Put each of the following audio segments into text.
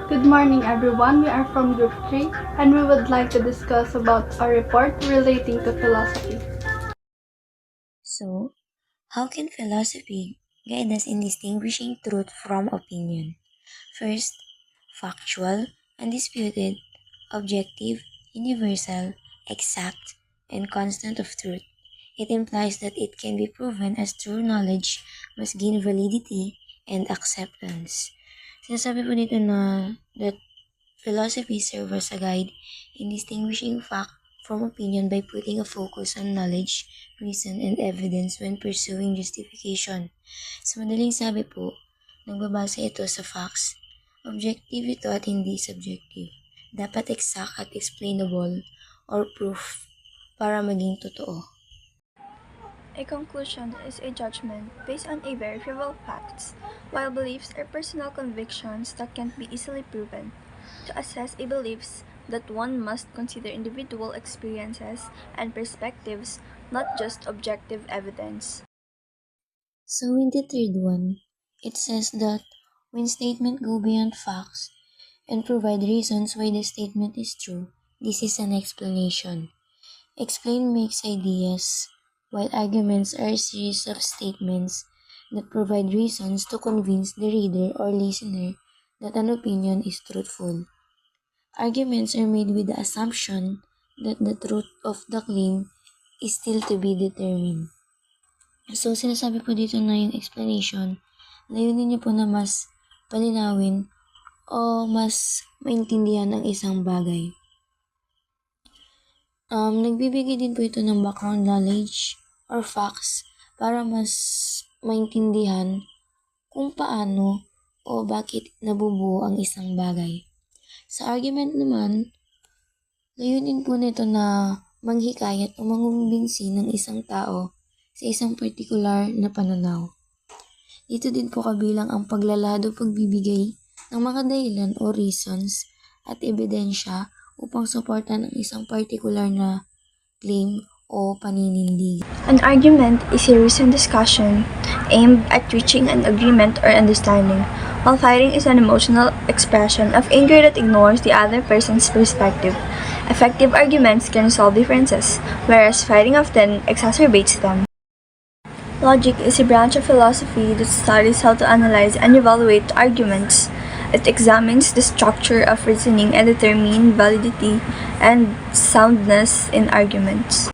Good morning everyone. We are from Group 3 and we would like to discuss about a report relating to philosophy. So, how can philosophy guide us in distinguishing truth from opinion? First, factual, undisputed, objective, universal, exact, and constant of truth. It implies that it can be proven as true knowledge must gain validity and acceptance. Sinasabi po dito na that philosophy serves as a guide in distinguishing fact from opinion by putting a focus on knowledge, reason, and evidence when pursuing justification. Sa madaling sabi po, nagbabase ito sa facts. Objective ito at hindi subjective. Dapat exact at explainable or proof para maging totoo. A conclusion is a judgment based on a verifiable facts, while beliefs are personal convictions that can't be easily proven. To assess a beliefs that one must consider individual experiences and perspectives, not just objective evidence. So in the third one, it says that when statements go beyond facts and provide reasons why the statement is true, this is an explanation. Explain makes ideas, while arguments are a series of statements that provide reasons to convince the reader or listener that an opinion is truthful. Arguments are made with the assumption that the truth of the claim is still to be determined. So, sinasabi po dito na yung explanation, layunin niyo po na mas palinawin o mas maintindihan ang isang bagay. Nagbibigay din po ito ng background knowledge or facts para mas maintindihan kung paano o bakit nabubuo ang isang bagay. Sa argument naman, layunin po nito na manghikayat o mangumbinsi ng isang tao sa isang particular na pananaw. Dito din po kabilang ang paglalahad o pagbibigay ng mga dahilan o reasons at ebidensya upang suportan ang isang particular na claim o paninindig. An argument is a reasoned discussion aimed at reaching an agreement or understanding, while fighting is an emotional expression of anger that ignores the other person's perspective. Effective arguments can resolve differences, whereas fighting often exacerbates them. Logic is a branch of philosophy that studies how to analyze and evaluate arguments. It examines the structure of reasoning and determine validity and soundness in arguments.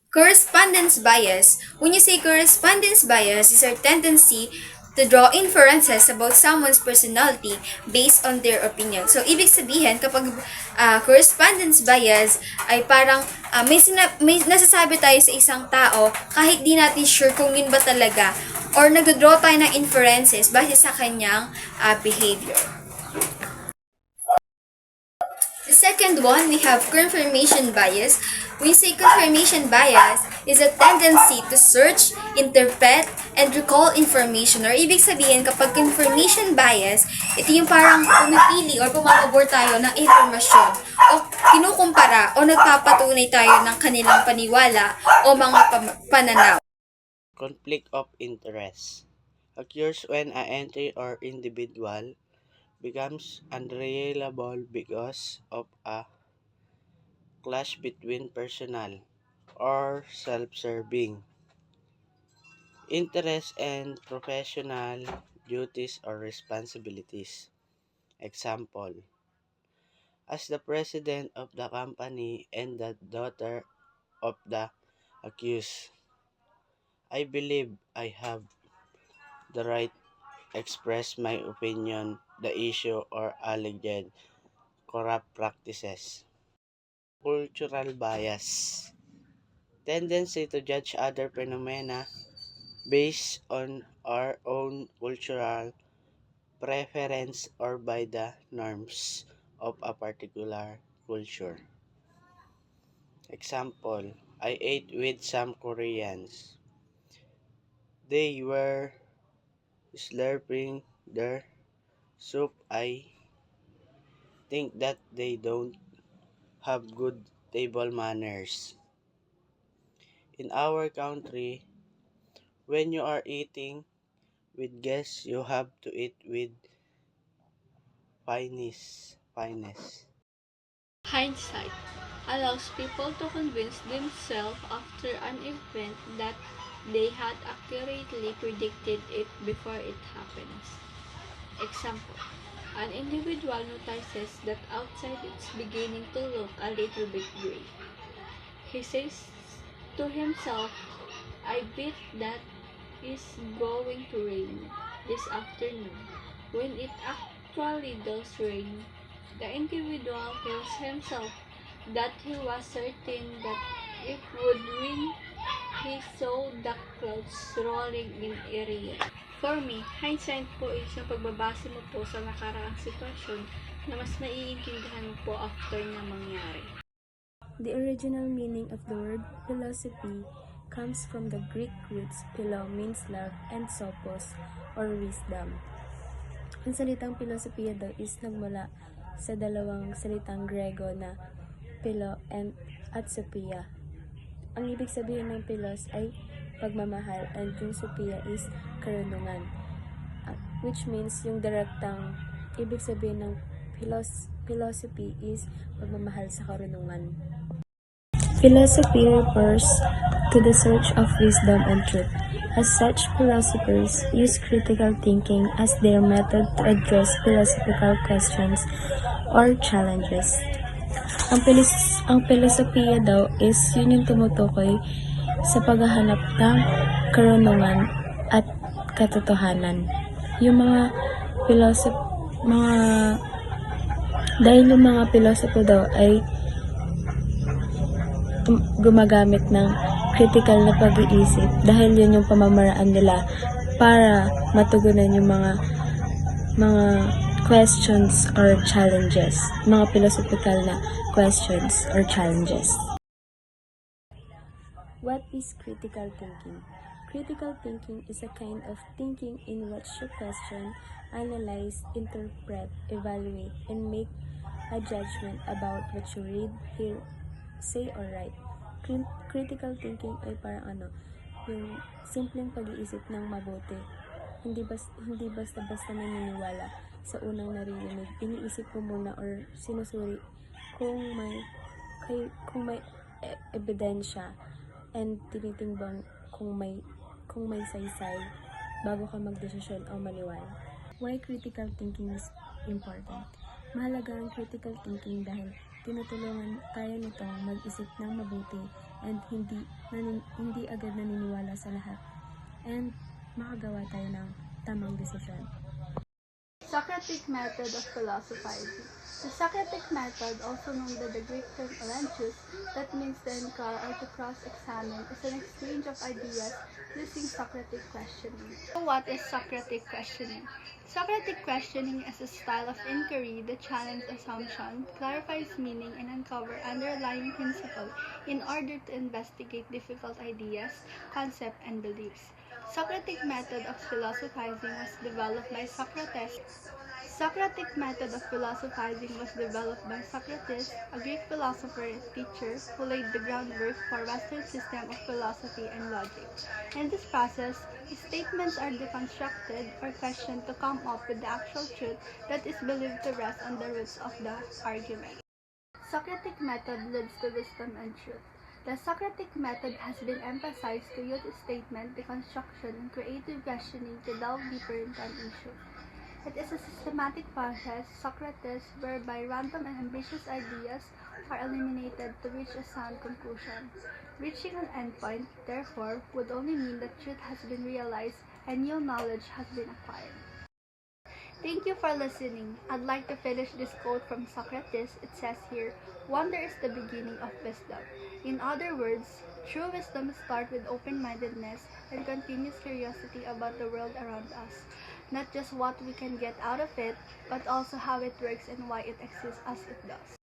Correspondence bias. When you say correspondence bias, is our tendency to draw inferences about someone's personality based on their opinion. So, ibig sabihin, kapag correspondence bias ay parang may nasasabi tayo sa isang tao kahit di natin sure kung yun ba talaga or nagdodraw tayo ng inferences base sa kanyang behavior. The second one, we have confirmation bias. When we say confirmation bias is a tendency to search, interpret, and recall information. Or ibig sabihin, kapag confirmation bias, ito yung parang pumipili or pumapabor tayo ng informasyon o kinukumpara o nagpapatunay tayo ng kanilang paniwala o mga pananaw. Conflict of interest occurs when an entity or individual becomes unreliable because of a clash between personal or self-serving interests and professional duties or responsibilities. Example, as the president of the company and the daughter of the accused, I believe I have the right to express my opinion the issue or alleged corrupt practices. Cultural bias. Tendency to judge other phenomena based on our own cultural preference or by the norms of a particular culture. Example, I ate with some Koreans. They were slurping their soup. I think that they don't have good table manners. In our country, when you are eating with guests, you have to eat with finesse. Hindsight allows people to convince themselves after an event that they had accurately predicted it before it happens. Example: an individual notices that outside it's beginning to look a little bit gray. He says to himself, I bet that is going to rain this afternoon. When it actually does rain, the individual tells himself that he was certain that it would rain. He saw the clouds rolling in area. For me, hindsight po is yung pagbabase mo po sa nakaraang sitwasyon na mas maiintindihan mo po after na mangyari. The original meaning of the word philosophy comes from the Greek roots philo means love and sophos or wisdom. Ang salitang filosofiya daw is nagmula sa dalawang salitang Grego na philo at sophia. Ang ibig sabihin ng philos ay pagmamahal and yung sophia is karunungan, which means yung direktang ibig sabihin ng philosophy is pagmamahal sa karunungan. Philosophy refers to the search of wisdom and truth. As such, philosophers use critical thinking as their method to address philosophical questions or challenges. Ang filosofiya daw is yun yung tumutukoy sa paghahanap ng karunungan at katotohanan. Yung mga dahil yung mga pilosopo daw ay gumagamit ng critical na pag-iisip dahil yun yung pamamaraan nila para matugunan yung mga questions or challenges, mga philosophical na questions or challenges. What is critical thinking? Critical thinking is a kind of thinking in which you question, analyze, interpret, evaluate, and make a judgment about what you read, hear, say, or write. Critical thinking ay parang yung simpleng pag-iisip ng mabuti. Hindi basta-basta naniniwala sa unang narinig. Iniisip mo muna or sinusuri kung may ebidensya and tinitimbang kung may saysay bago ka magdesisyon o maniwala. Why critical thinking is important? Mahalaga ang critical thinking dahil tinutulungan tayo nitong mag-isip ng mabuti and hindi agad naniniwala sa lahat and makagawa tayo ng tamang desisyon. Socratic method of philosophizing. The Socratic method, also known by the Greek term elenchus, that means to inquire or to cross-examine, is an exchange of ideas using Socratic questioning. So what is Socratic questioning? Socratic questioning is a style of inquiry that challenges assumption, clarifies meaning, and uncover underlying principle in order to investigate difficult ideas, concepts, and beliefs. Socratic method of philosophizing was developed by Socrates. Socratic method of philosophizing was developed by Socrates, a Greek philosopher and teacher who laid the groundwork for Western system of philosophy and logic. In this process, statements are deconstructed or questioned to come up with the actual truth that is believed to rest on the roots of the argument. Socratic method leads to wisdom and truth. The Socratic method has been emphasized to use statement deconstruction and creative questioning to delve deeper into an issue. It is a systematic process, Socrates, whereby random and ambitious ideas are eliminated to reach a sound conclusion. Reaching an endpoint, therefore, would only mean that truth has been realized and new knowledge has been acquired. Thank you for listening. I'd like to finish this quote from Socrates. It says here, "Wonder is the beginning of wisdom." In other words, true wisdom starts with open-mindedness and continuous curiosity about the world around us. Not just what we can get out of it, but also how it works and why it exists as it does.